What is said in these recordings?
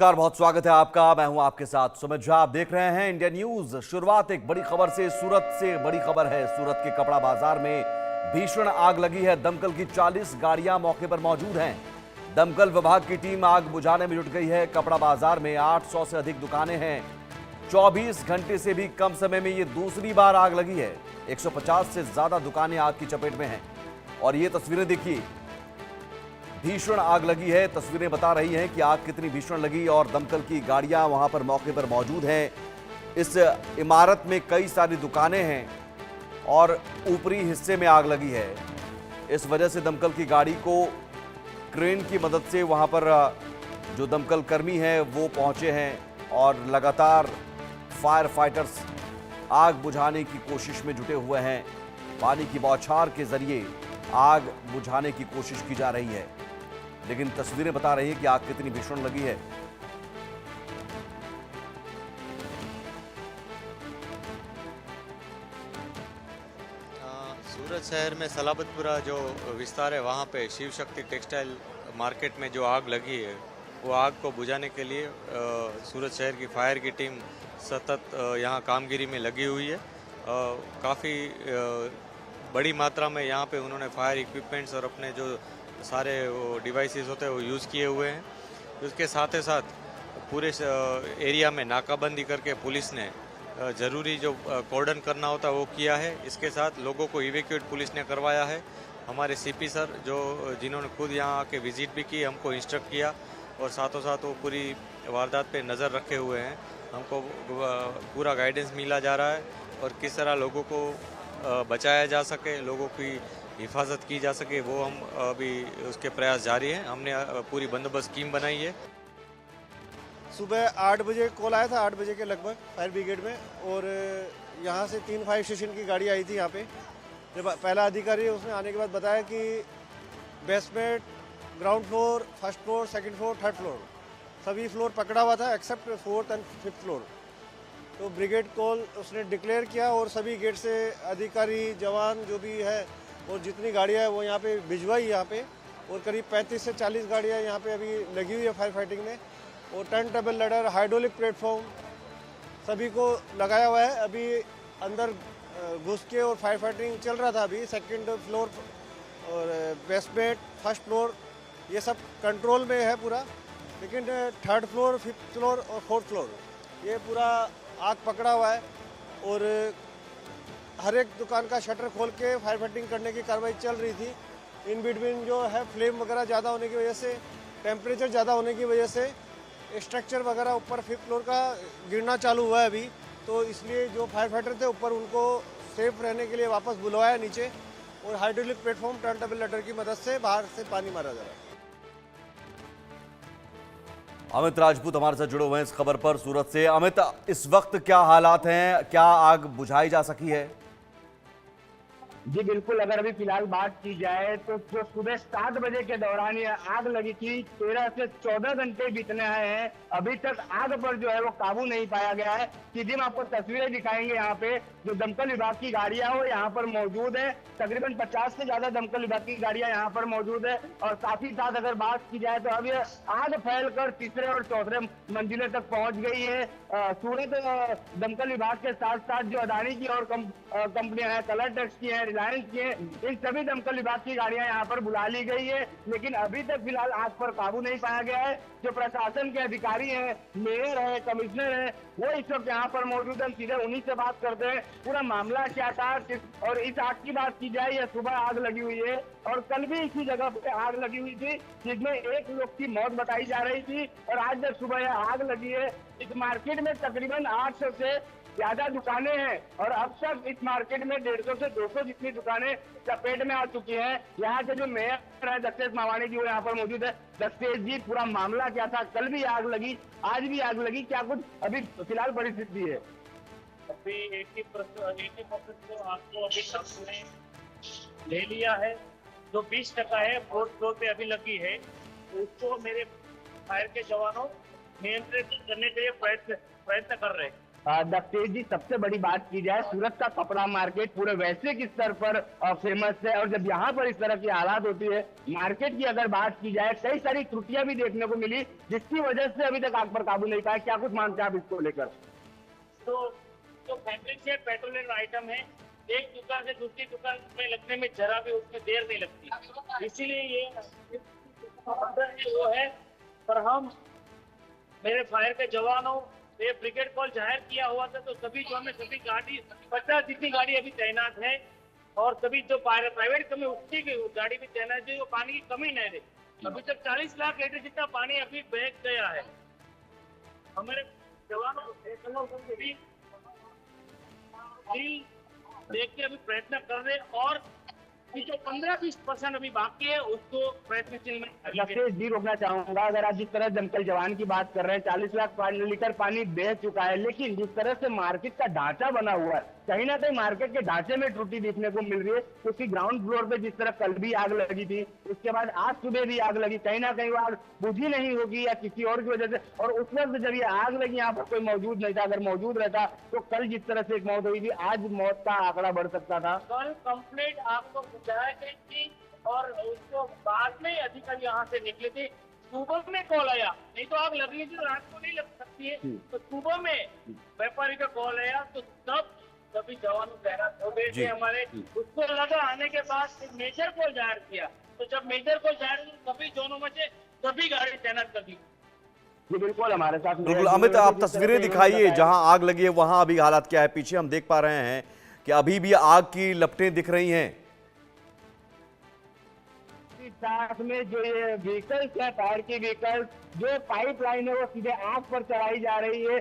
नमस्कार, बहुत स्वागत है आपका। मैं हूं आपके साथ सुमित झा। आप देख रहे हैं इंडिया न्यूज। शुरुआत एक बड़ी खबर से बड़ी खबर है। सूरत के कपड़ा बाजार में भीषण आग लगी है। दमकल की 40 गाड़ियां मौके पर मौजूद हैं। दमकल विभाग की टीम आग बुझाने में जुट गई है। कपड़ा बाजार में 800 से अधिक दुकानें हैं। 24 घंटे से भी कम समय में ये दूसरी बार आग लगी है। 150 से ज्यादा दुकानें आग की चपेट में हैं। और ये तस्वीरें देखिए, भीषण आग लगी है। तस्वीरें बता रही हैं कि आग कितनी भीषण लगी और दमकल की गाड़ियां वहां पर मौके पर मौजूद हैं। इस इमारत में कई सारी दुकानें हैं और ऊपरी हिस्से में आग लगी है। इस वजह से दमकल की गाड़ी को क्रेन की मदद से वहां पर जो दमकल कर्मी हैं वो पहुंचे हैं और लगातार फायर फाइटर्स आग बुझाने की कोशिश में जुटे हुए हैं। पानी की बौछार के जरिए आग बुझाने की कोशिश की जा रही है, लेकिन तस्वीरें बता रही हैं कि आग कितनी भीषण लगी है। सूरत शहर में सलाबतपुरा जो विस्तार है वहाँ पे शिव शक्ति टेक्सटाइल मार्केट में जो आग लगी है वो आग को बुझाने के लिए सूरत शहर की फायर की टीम सतत यहाँ कामगिरी में लगी हुई है। काफ़ी बड़ी मात्रा में यहाँ पे उन्होंने फायर इक्विपमेंट्स और अपने जो सारे वो डिवाइसेस होते हैं वो यूज़ किए हुए हैं। उसके साथ ही साथ पूरे एरिया में नाकाबंदी करके पुलिस ने ज़रूरी जो कॉर्डन करना होता है वो किया है। इसके साथ लोगों को इवैक्यूएट पुलिस ने करवाया है। हमारे सीपी सर जिन्होंने खुद यहाँ आके विज़िट भी की, हमको इंस्ट्रक्ट किया और साथों साथ वो पूरी वारदात पे नज़र रखे हुए हैं। हमको पूरा गाइडेंस मिला जा रहा है और किस तरह लोगों को बचाया जा सके, लोगों की हिफाजत की जा सके, वो हम अभी उसके प्रयास जारी हैं। हमने पूरी बंदोबस्त स्कीम बनाई है। सुबह 8 बजे कॉल आया था, 8 बजे के लगभग फायर ब्रिगेड में, और यहाँ से 3 फायर स्टेशन की गाड़ी आई थी यहाँ पे। जब पहला अधिकारी उसने आने के बाद बताया कि basement, ground floor, first floor, second floor, third floor सभी फ्लोर पकड़ा हुआ था except 4th and 5th floor. तो ब्रिगेड कॉल उसने डिक्लेयर किया और सभी गेट से अधिकारी, जवान जो भी है और जितनी गाड़ियाँ है वो यहाँ पे भिजवाई यहाँ पे। और करीब 35 से 40 गाड़ियाँ यहाँ पे अभी लगी हुई है फायर फाइटिंग में। और turn table ladder, hydraulic platform सभी को लगाया हुआ है। अभी अंदर घुस के और फायर फाइटिंग चल रहा था। अभी सेकंड फ्लोर और बेसमेंट, फर्स्ट फ्लोर ये सब कंट्रोल में है पूरा, लेकिन थर्ड फ्लोर, 5th फ्लोर और 4th फ्लोर ये पूरा आग पकड़ा हुआ है। और हर एक दुकान का शटर खोल के फायर फाइटिंग करने की कार्रवाई चल रही थी। इन बिटवीन जो है फ्लेम वगैरह ज़्यादा होने की वजह से, टेम्परेचर ज़्यादा होने की वजह से स्ट्रक्चर वगैरह ऊपर 5th फ्लोर का गिरना चालू हुआ है अभी। तो इसलिए जो फायर फाइटर थे ऊपर, उनको सेफ रहने के लिए वापस बुलवाया नीचे और hydraulic platform, turn table ladder की मदद से बाहर से पानी मारा जा रहा है। अमित राजपूत हमारे साथ जुड़े हुए हैं इस खबर पर सूरत से। अमित, इस वक्त क्या हालात हैं? क्या आग बुझाई जा सकी है? जी बिल्कुल, अगर अभी फिलहाल बात की जाए तो जो सुबह 7 बजे के दौरान ये आग लगी थी, 13 से 14 घंटे बीतने आए हैं, अभी तक आग पर जो है वो काबू नहीं पाया गया है। सीधे हम आपको तस्वीरें दिखाएंगे। यहाँ पे जो दमकल विभाग की गाड़ियां वो यहाँ पर मौजूद है। तकरीबन 50 से ज्यादा दमकल विभाग की गाड़ियां यहाँ पर मौजूद है। और साथ ही साथ अगर बात की जाए तो अब ये आग फैलकर तीसरे और चौथे मंजिले तक पहुंच गई है। सूरत दमकल विभाग के साथ साथ जो अदानी की और कंपनियां हैं, कलर टेक्स की है, रिलायंस की है, इन सभी दमकल विभाग की गाड़ियां यहाँ पर बुला ली गई है। लेकिन अभी तक फिलहाल आग पर काबू नहीं पाया गया है। जो प्रशासन के अधिकारी हैं, मेयर है, कमिश्नर है, वो इस वक्त यहाँ पर मौजूद है। हम सीधे उन्हीं से बात करते हैं। पूरा मामला क्या था और इस आग की बात की जाए, यह सुबह आग लगी हुई है और कल भी इसी जगह पे आग लगी हुई थी, जिसमें एक लोग की मौत बताई जा रही थी। और आज जब सुबह यह आग लगी है, इस मार्केट में तकरीबन 800 से ज्यादा दुकानें हैं और अब तक इस मार्केट में 150 से 200 जितनी दुकानें चपेट में आ चुकी हैं। यहाँ के जो मेयर है दक्षेश मावाणी जी, वो यहाँ पर मौजूद है। दक्षेश जी, पूरा मामला क्या था? कल भी आग लगी, आज भी आग लगी, क्या कुछ अभी फिलहाल परिस्थिति है? अभी 80% तो आपको अभी तक ने ले लिया है। जो 20% है 4th फ्लोर पे अभी लगी है, उसको मेरे फायर के जवानों नियंत्रित करने के लिए प्रयत्न कर रहे हैं। दफ्तेर जी, सबसे बड़ी बात की जाए, सूरत का कपड़ा मार्केट पूरे वैश्विक स्तर पर फेमस है, और जब यहाँ पर इस तरह की हालात होती है मार्केट की, अगर बात की जाए, कई सारी त्रुटियां भी देखने को मिली जिसकी वजह से अभी तक आग पर काबू नहीं पाया। क्या कुछ मानते हैं आप इसको लेकर? तो जो फैब्रिक से पेट्रोलियम आइटम है, एक दुकान से दूसरी दुकान में लगने में जरा भी उसमें देर नहीं लगती, इसीलिए ये वो है। पर हम मेरे फायर के जवानों ये ब्रिगेड कॉल जाहिर किया हुआ था, तो सभी जो में सभी गाड़ी 50 जितनी गाड़ी अभी तैनात है, और सभी जो प्राइवेट कमी उसकी गाड़ी भी तैनात है, जो पानी की कमी नहीं रही। अभी तक 40 लाख लीटर जितना पानी अभी बह गया है। हमारे जवानों भी देख के अभी प्रयत्न कर रहे, और जो 15-20% अभी बाकी है उसको प्रयत्नशील में लक्षेश जी, रोकना चाहूंगा, अगर आप जिस तरह दमकल जवान की बात कर रहे हैं, 40 लाख लीटर पानी बह चुका है, लेकिन जिस तरह से मार्केट का ढांचा बना हुआ है, कहीं ना कहीं मार्केट के ढांचे में त्रुटि देखने को मिल रही है। क्योंकि ग्राउंड फ्लोर पे जिस तरह कल भी आग लगी थी, उसके बाद आज सुबह भी आग लगी, कहीं ना कहीं वो आग बुझी नहीं होगी या किसी और की वजह से, और उस वक्त जब ये आग लगी यहाँ पर कोई मौजूद नहीं था। अगर मौजूद रहता तो कल जिस तरह से एक मौत हुई थी, आज मौत का आंकड़ा बढ़ सकता था। कल कंप्लेंट आपको पहुंचाया गई थी, और उसको बाद में अधिकारी यहाँ से निकले थे। सुबह में कॉल आया, नहीं तो आग लगनी थी, रात को नहीं लग सकती है, तो सुबह में व्यापारी का कॉल आया, तो तब सभी जवान तैनात हो गए थे हमारे। उसको लगा, आने के बाद मेजर कॉल जाहिर किया, तो जब मेजर कॉल जाहिर किया सभी जोनों में से सभी गाड़ी तैनात कर दी। जी बिल्कुल, हमारे साथ बिल्कुल अमित, आप तस्वीरें दिखाइए जहां आग लगी है, वहां अभी हालात क्या है। पीछे हम देख पा रहे हैं कि अभी भी आग की लपटें दिख रही हैं। साथ में जो ये व्हीकल्स है, फायर की व्हीकल्स, जो पाइपलाइन है वो सीधे आग पर चढ़ाई जा रही है,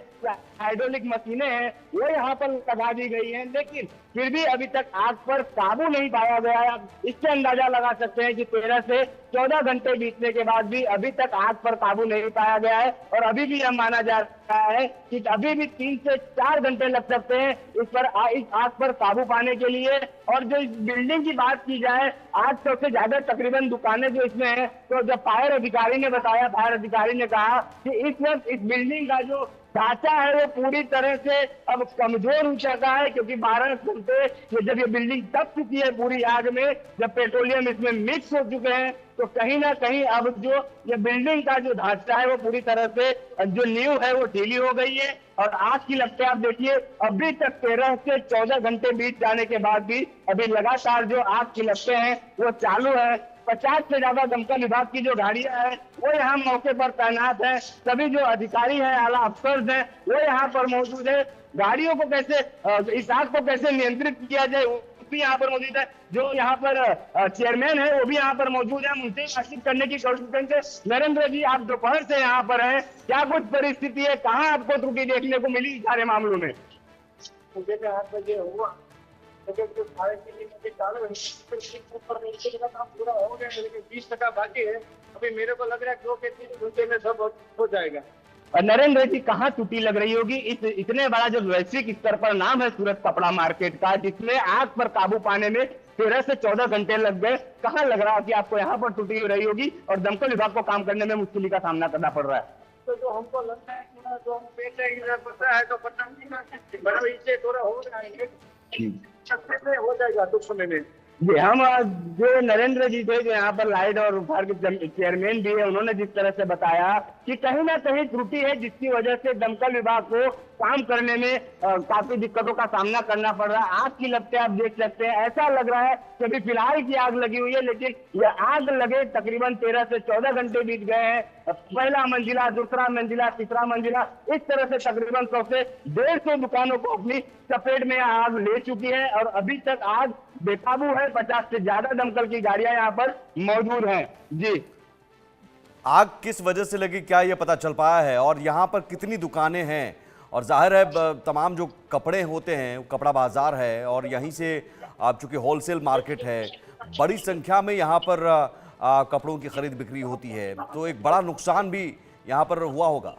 हाइड्रोलिक मशीनें हैं वो यहाँ पर लगा दी गई हैं, लेकिन फिर भी अभी तक आग पर काबू नहीं पाया गया है। इससे अंदाजा लगा सकते हैं कि 13 से 14 घंटे बीतने के बाद भी अभी तक आग पर काबू नहीं पाया गया है, और अभी भी यह माना जा रहा है कि अभी भी 3 से 4 घंटे लग सकते हैं इस आग पर काबू पाने के लिए। और जो इस बिल्डिंग की बात की जाए, 800 से ज्यादा तकरीबन दुकानें जो इसमें हैं, तो जब फायर अधिकारी ने बताया, फायर अधिकारी ने कहा कि इस वक्त इस बिल्डिंग का जो ढांचा है वो पूरी तरह से अब कमजोर हो चुका है, क्योंकि 12 घंटे जब ये बिल्डिंग तप चुकी है पूरी आग में, जब पेट्रोलियम इसमें मिक्स हो चुके हैं, तो कहीं ना कहीं अब जो ये बिल्डिंग का जो ढांचा है वो पूरी तरह से जो नींव है वो ढीली हो गई है। और आग की लपटें आप देखिए, अभी तक 13 से 14 घंटे बीत जाने के बाद भी अभी लगातार जो आग की लपटें हैं वो चालू है। 50 से ज्यादा दमकल विभाग की जो गाड़ियां हैं वो यहाँ मौके पर तैनात है, सभी जो अधिकारी हैं, आला अफसर हैं, वो यहाँ पर मौजूद है। गाड़ियों को कैसे, इस आग को कैसे नियंत्रित किया जाए वो भी यहाँ पर मौजूद है। जो यहाँ पर चेयरमैन है वो भी यहाँ पर मौजूद है, उनसे बातचीत करने की कोशिश करेंगे। नरेंद्र जी, आप दोपहर से यहाँ पर हैं, क्या कुछ परिस्थिति है, कहाँ आपको त्रुटि देखने को मिली सारे मामलों में? सुबह के 8 बजे हुआ, जो फायर की टीम चालू है, काम पूरा हो गया, लेकिन 20% बाकी है। अभी मेरे को लग रहा है 2 से 3 घंटे में सब हो जाएगा। नरेंद्र जी, कहाँ त्रुटि लग रही होगी? इतने बड़ा जो वैश्विक स्तर पर नाम है सूरत कपड़ा मार्केट का, जिसमें आग पर काबू पाने में 13 से 14 घंटे लग गए, कहाँ लग रहा है कि आपको यहाँ पर त्रुटि हो रही होगी और दमकल विभाग को काम करने में मुश्किल का सामना करना पड़ रहा है? तो जो हमको लगता है कि जो हम पेट पता है, तो पता नहीं बड़ा इससे थोड़ा हो जाएंगे, हो जाएगा कुछ समय में। जी, हम जो नरेंद्र जी थे जो यहाँ पर लाइट और फायर के चेयरमैन भी है, उन्होंने जिस तरह से बताया कि कहीं ना कहीं त्रुटि है, जिसकी वजह से दमकल विभाग को काम करने में काफी दिक्कतों का सामना करना पड़ रहा है। आग की लपटें आप देख सकते हैं, ऐसा लग रहा है कि अभी फिलहाल की आग लगी हुई है, लेकिन यह आग लगे तकरीबन 13 से 14 घंटे बीत गए हैं। पहला मंजिला, दूसरा मंजिला, तीसरा मंजिला, इस तरह से तकरीबन 100 से 150 दुकानों को अपनी चपेट में आग ले चुकी है, और अभी तक आग बेकाबू है। 50 से ज्यादा दमकल की गाड़ियां यहाँ पर मौजूद हैं। जी, आग किस वजह से लगी, क्या ये पता चल पाया है? और यहाँ पर कितनी दुकानें हैं? और जाहिर है तमाम जो कपड़े होते हैं, कपड़ा बाजार है, और यहीं से आप चूंकि होलसेल मार्केट है, बड़ी संख्या में यहाँ पर कपड़ों की खरीद बिक्री होती है, तो एक बड़ा नुकसान भी यहाँ पर हुआ होगा।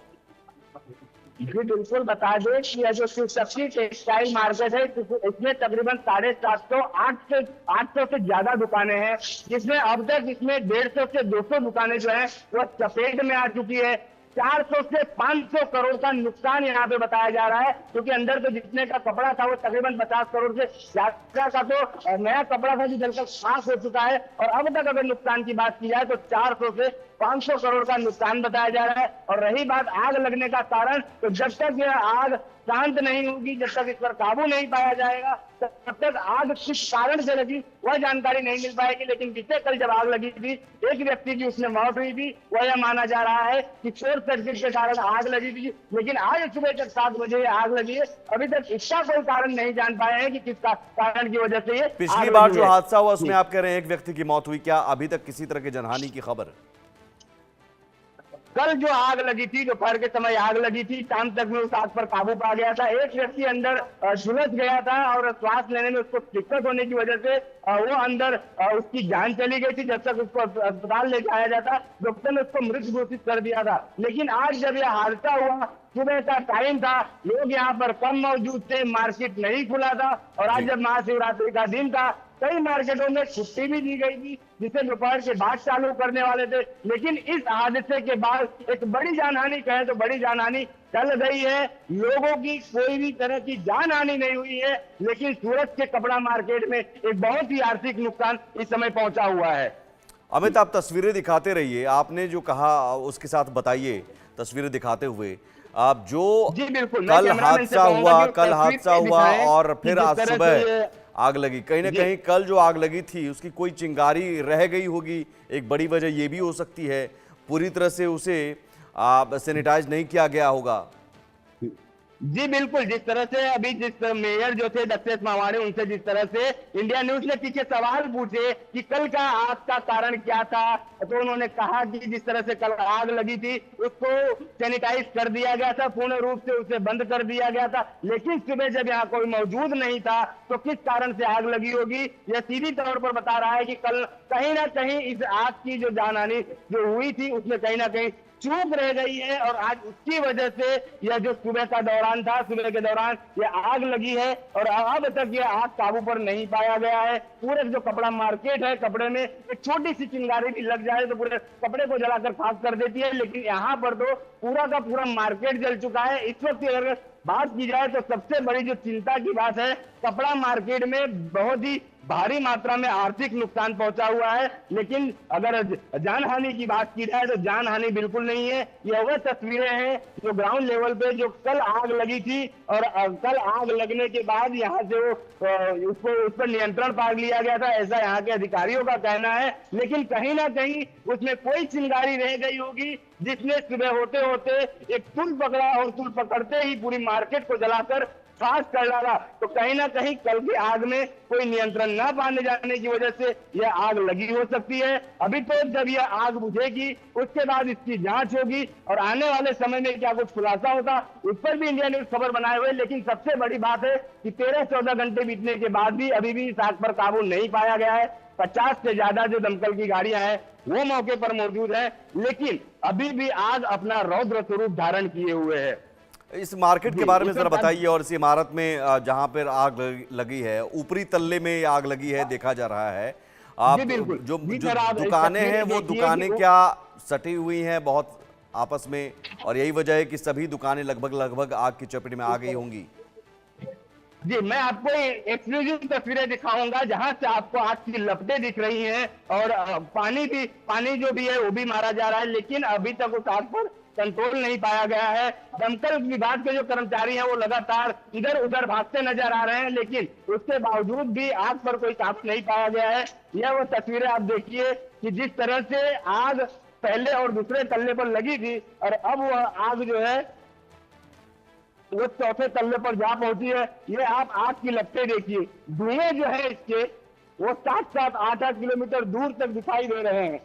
जी बिल्कुल, बता दें कि यह जो शिव शक्ति टेक्सटाइल मार्केट है, इसमें तकरीबन 750 800 से ज्यादा दुकानें हैं, जिसमें अब तक इसमें 150 से 200 दुकानें जो है वो चपेट में आ चुकी है। 400 से 500 करोड़ का नुकसान यहाँ पे बताया जा रहा है, क्योंकि अंदर तो जितने का कपड़ा था वो तकरीबन 50 करोड़ से ज्यादा का तो नया कपड़ा था जो जलकर खाक हो चुका है। और अब तक अगर नुकसान की बात की जाए तो 400 से 500 करोड़ का नुकसान बताया जा रहा है। और रही बात आग लगने का कारण, तो जब तक यह आग शांत नहीं होगी, जब तक इस पर काबू नहीं पाया जाएगा, तब तक आग किस कारण से लगी वह जानकारी नहीं मिल पाएगी। लेकिन बीते कल जब आग लगी थी, एक व्यक्ति की उसमें मौत हुई थी, वह यह माना जा रहा है कि शॉर्ट सर्किट के कारण आग लगी थी। लेकिन आज सुबह तक 7 बजे आग लगी है, अभी तक इसका कोई कारण नहीं जान पाए हैं कि किस कारण की वजह से ये पिछली बार जो हादसा हुआ उसमें आप कह रहे हैं एक व्यक्ति की मौत हुई, क्या अभी तक किसी तरह की जनहानि की खबर? कल जो आग लगी थी, दोपहर के समय आग लगी थी, शाम तक में उस आग पर काबू पा गया था। एक व्यक्ति अंदर झुलस गया था और श्वास लेने में उसको दिक्कत होने की वजह से वो अंदर उसकी जान चली गई थी। जब तक उसको अस्पताल ले जाया जाता, डॉक्टर ने उसको मृत घोषित कर दिया था। लेकिन आज जब यह हादसा हुआ, सुबह का टाइम था, लोग यहाँ पर कम मौजूद थे, मार्केट नहीं खुला था। और आज जब महाशिवरात्रि का दिन था, कई मार्केटों में छुट्टी भी दी गई थी, जिसे दोपहर के बाद चालू करने वाले थे। लेकिन इस हादसे के बाद एक बड़ी जानहानि, कहे तो बड़ी जानहानि टल गई है। लोगों की कोई भी तरह की जानहानि नहीं हुई है, लेकिन सूरत के कपड़ा मार्केट में एक बहुत ही आर्थिक नुकसान इस समय पहुंचा हुआ है। अमित, आप तस्वीरें दिखाते रहिए, आपने जो कहा उसके साथ बताइए तस्वीरें दिखाते हुए। आप जो जी बिल्कुल, कल हादसा हुआ और फिर आज सुबह आग लगी, कहीं ना कहीं कल जो आग लगी थी उसकी कोई चिंगारी रह गई होगी। एक बड़ी वजह यह भी हो सकती है पूरी तरह से उसे सैनिटाइज नहीं किया गया होगा। जी बिल्कुल, जिस तरह से अभी जिस मेयर जो थे दक्षेश मावाणी, उनसे जिस तरह से इंडिया न्यूज ने पीछे सवाल पूछे कि कल का आग का कारण क्या था, तो उन्होंने कहा कि जिस तरह से कल आग लगी थी उसको सैनिटाइज कर दिया गया था, पूर्ण रूप से उसे बंद कर दिया गया था। लेकिन सुबह जब यहाँ कोई मौजूद नहीं था तो किस कारण से आग लगी होगी, यह सीधी तौर पर बता रहा है कि कल कहीं ना कहीं इस आग की जो जानहानि जो हुई थी उसमें कहीं ना कहीं चूक रह गई है। और आज उसकी वजह से यह जो सुबह का दौरान था, सुबह के दौरान यह आग लगी है और अब तक यह आग काबू पर नहीं पाया गया है। पूरे जो कपड़ा मार्केट है, कपड़े में एक छोटी सी चिंगारी भी लग जाए तो पूरे कपड़े को जलाकर खाक कर देती है। लेकिन यहाँ पर तो पूरा का पूरा मार्केट जल चुका है। इस वक्त अगर बात की जाए तो सबसे बड़ी जो चिंता की बात है, कपड़ा मार्केट में बहुत ही भारी मात्रा में आर्थिक नुकसान पहुंचा हुआ है। लेकिन अगर जानहानि की बात की जाए तो जानहानि बिल्कुल नहीं है। यह वह तस्वीरें हैं जो ग्राउंड लेवल पे जो कल आग लगी थी और कल आग लगने के बाद यहाँ से वो उस पर नियंत्रण पा लिया गया था, ऐसा यहाँ के अधिकारियों का कहना है। लेकिन कहीं ना कहीं उसमें कोई चिंगारी रह गई होगी जिसने सुबह होते होते एक तुल पकड़ा और तुल पकड़ते ही पूरी मार्केट को जलाकर खास कर डाला। तो कहीं ना कहीं कल की आग में कोई नियंत्रण न पाने जाने की वजह से यह आग लगी हो सकती है। अभी तो जब यह आग बुझेगी उसके बाद इसकी जांच होगी और आने वाले समय में क्या कुछ खुलासा होगा उस पर भी इंडिया न्यूज खबर बनाए हुए। लेकिन सबसे बड़ी बात है कि 13-14 घंटे बीतने के बाद भी अभी भी इस आग पर काबू नहीं पाया गया है। 50 से ज्यादा जो दमकल की गाड़ियां हैं वो मौके पर मौजूद है, लेकिन अभी भी आग अपना रौद्र स्वरूप धारण किए हुए है। इस मार्केट के बारे में जरा बताइए। और इस इमारत में जहां पर आग लगी है, ऊपरी तल्ले में आग लगी है देखा जा रहा है। आप जो दुकानें हैं वो दुकानें क्या सटी हुई हैं बहुत आपस में, और यही वजह है कि सभी दुकानें लगभग आग की चपेट में आ गई होंगी? जी, मैं आपको एक्सक्लूसिव तस्वीरें दिखाऊंगा जहां से आपको आग की लपटें दिख रही हैं और पानी जो भी है वो भी मारा जा रहा है। लेकिन अभी तक उस आग पर कंट्रोल नहीं पाया गया है। दमकल विभाग के जो कर्मचारी हैं वो लगातार इधर उधर भागते नजर आ रहे हैं, लेकिन उसके बावजूद भी आग पर कोई काबू नहीं पाया गया है। यह वो तस्वीरें आप देखिए कि जिस तरह से आग पहले और दूसरे तल्ले पर लगी थी और अब वह आग जो है वो चौथे तल्ले पर जा पहुंची है। ये आप आग की लपटें देखिए, धुएं जो है इसके वो 7-7, 8-8 किलोमीटर दूर तक दिखाई दे रहे हैं।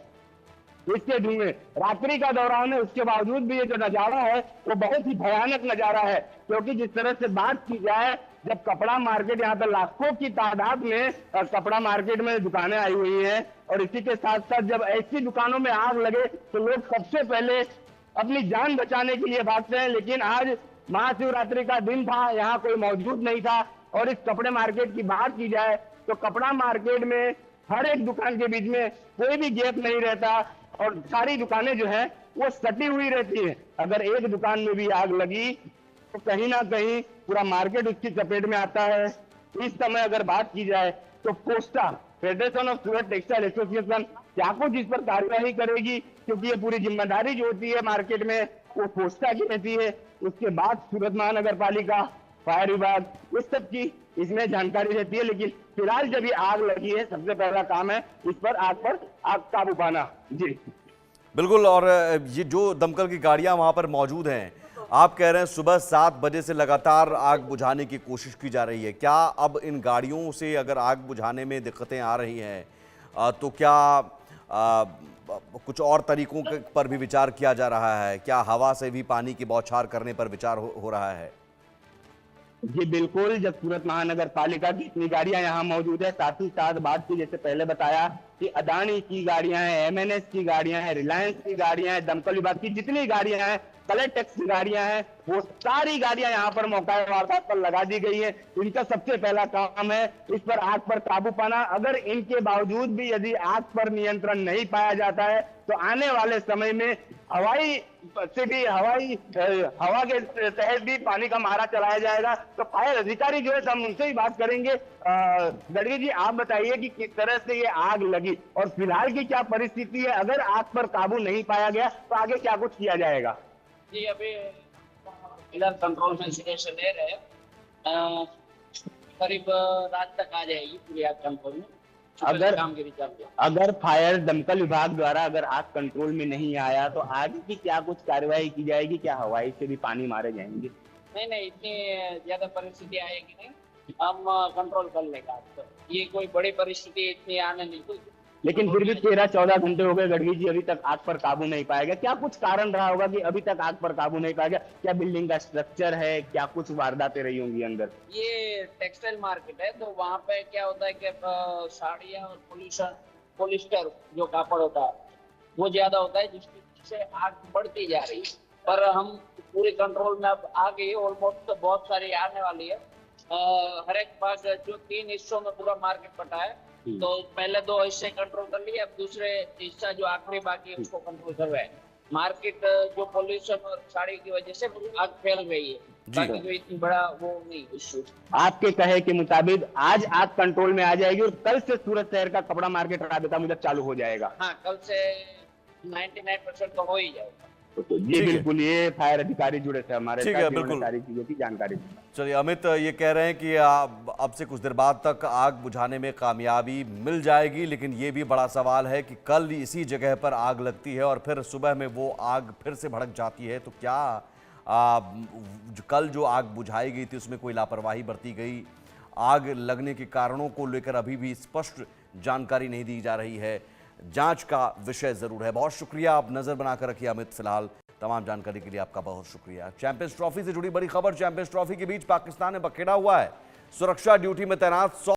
इसके धुएं रात्रि का दौरान है, उसके बावजूद भी ये जो नजारा है वो बहुत ही भयानक नजारा है। क्योंकि जिस तरह से बात की जाए, जब कपड़ा मार्केट यहाँ पे लाखों की तादाद में कपड़ा मार्केट में दुकानें आई हुई हैं और इसी के साथ साथ जब ऐसी दुकानों में आग लगे तो लोग सबसे पहले अपनी जान बचाने के लिए भागते हैं। लेकिन आज महाशिवरात्रि का दिन था, यहाँ कोई मौजूद नहीं था। और इस कपड़े मार्केट की बात की जाए तो कपड़ा मार्केट में हर एक दुकान के बीच में कोई भी गैप नहीं रहता और सारी दुकानें जो है वो सटी हुई रहती है। अगर एक दुकान में भी आग लगी तो कहीं ना कहीं पूरा मार्केट उसकी चपेट में आता है। इस समय अगर बात की जाए तो Costa, federation of Surat textile association, क्या कुछ इस पर कार्यवाही करेगी, क्योंकि ये पूरी जिम्मेदारी जो होती है मार्केट में वो कोस्टा की रहती है। उसके बाद सूरत महानगर पालिका, फायर विभाग, इस सब की इसमें जानकारी रहती है। लेकिन फिलहाल जब ये आग लगी है, सबसे पहला काम है इस पर आग काबू पाना। जी बिल्कुल। और ये जो दमकल की गाड़ियां वहां पर मौजूद हैं, आप कह रहे हैं सुबह 7 बजे से लगातार आग बुझाने की कोशिश की जा रही है। क्या अब इन गाड़ियों से अगर आग बुझाने में दिक्कतें आ रही हैं तो क्या कुछ और तरीकों पर भी विचार किया जा रहा है? क्या हवा से भी पानी की बौछार करने पर विचार हो रहा है? जी बिल्कुल। जब सूरत महानगर पालिका की इतनी गाड़ियां यहाँ मौजूद है, साथ ही साथ बात की जैसे पहले बताया कि अदानी की गाड़ियां हैं, एमएनएस की गाड़ियां हैं, रिलायंस की गाड़ियां हैं, दमकल विभाग की जितनी गाड़ियां हैं, कलर टैक्स की गाड़ियां हैं, वो सारी गाड़ियां यहाँ पर मौका वारदात पर लगा दी गई है। इनका सबसे पहला काम है इस पर आग पर काबू पाना। अगर इनके बावजूद भी यदि आग पर नियंत्रण नहीं पाया जाता है तो आने वाले समय में हवाई हवा के तहत भी पानी का मारा चलाया जाएगा। तो फायर अधिकारी जो है हम उनसे ही बात करेंगे। गढ़वी जी, आप बताइए कि किस तरह से ये आग लगी और फिलहाल की क्या परिस्थिति है? अगर आग पर काबू नहीं पाया गया तो आगे क्या कुछ किया जाएगा? जी अभी फिलहाल कंट्रोल में सिचुएशन है, करीब रात तक आ जाएगी पूरी आग कंट्रोल में। अगर फायर दमकल विभाग द्वारा अगर आग कंट्रोल में नहीं आया तो आगे की क्या कुछ कार्रवाई की जाएगी? क्या हवाई से भी पानी मारे जाएंगे? नहीं, इतनी ज्यादा परिस्थिति आएगी नहीं, हम कंट्रोल कर लेगा। तो ये कोई बड़ी परिस्थिति इतनी आने नहीं कोई। लेकिन फिर भी 13-14 घंटे हो गए गढ़वी जी, अभी तक आग पर काबू नहीं पाया गया। क्या कुछ कारण रहा होगा कि अभी तक आग पर काबू नहीं पाया गया? क्या बिल्डिंग का स्ट्रक्चर है? क्या कुछ वारदातें रही होंगी अंदर? ये टेक्सटाइल मार्केट है, तो वहाँ पे क्या होता है कि साड़ियाँ और पॉलिस्टर जो कापड़ होता है वो ज्यादा होता है, जिससे आग बढ़ती जा रही है। पर हम पूरे कंट्रोल में अब आ गई, ऑलमोस्ट तो बहुत सारी आने वाली है। हर एक भाग जो 3 हिस्सों में पूरा मार्केट बटा है, तो पहले 2 हिस्से कंट्रोल कर लिए, अब दूसरे हिस्सा जो आखिरी बाकी है उसको कंट्रोल कर रहे हैं। मार्केट जो पोल्यूशन और साड़ी की वजह से आग फैल रही है, बाकी कोई इतनी बड़ा वो नहीं इश्यू। आपके कहे के मुताबिक आज आग कंट्रोल में आ जाएगी और कल से सूरत शहर का कपड़ा मार्केट राबता मुजब चालू हो जाएगा? हाँ, कल से 99% तो हो ही जाएगा। जी बिल्कुल। ये फायर अधिकारी जुड़े थे हमारे ठीक साथ, है, जिन्होंने बिल्कुल सारी चीजों की जानकारी दी। चलिए अमित, ये कह रहे हैं कि अब से कुछ देर बाद तक आग बुझाने में कामयाबी मिल जाएगी, लेकिन ये भी बड़ा सवाल है कि कल इसी जगह पर आग लगती है और फिर सुबह में वो आग फिर से भड़क जाती है, तो क्या कल जो आग बुझाई गई थी उसमें कोई लापरवाही बरती गई? आग लगने के कारणों को लेकर अभी भी स्पष्ट जानकारी नहीं दी जा रही है। जांच का विषय जरूर है। बहुत शुक्रिया, आप नजर बनाकर रखिए अमित। फिलहाल तमाम जानकारी के लिए आपका बहुत शुक्रिया। चैंपियंस ट्रॉफी से जुड़ी बड़ी खबर। चैंपियंस ट्रॉफी के बीच पाकिस्तान में बखेड़ा हुआ है। सुरक्षा ड्यूटी में तैनात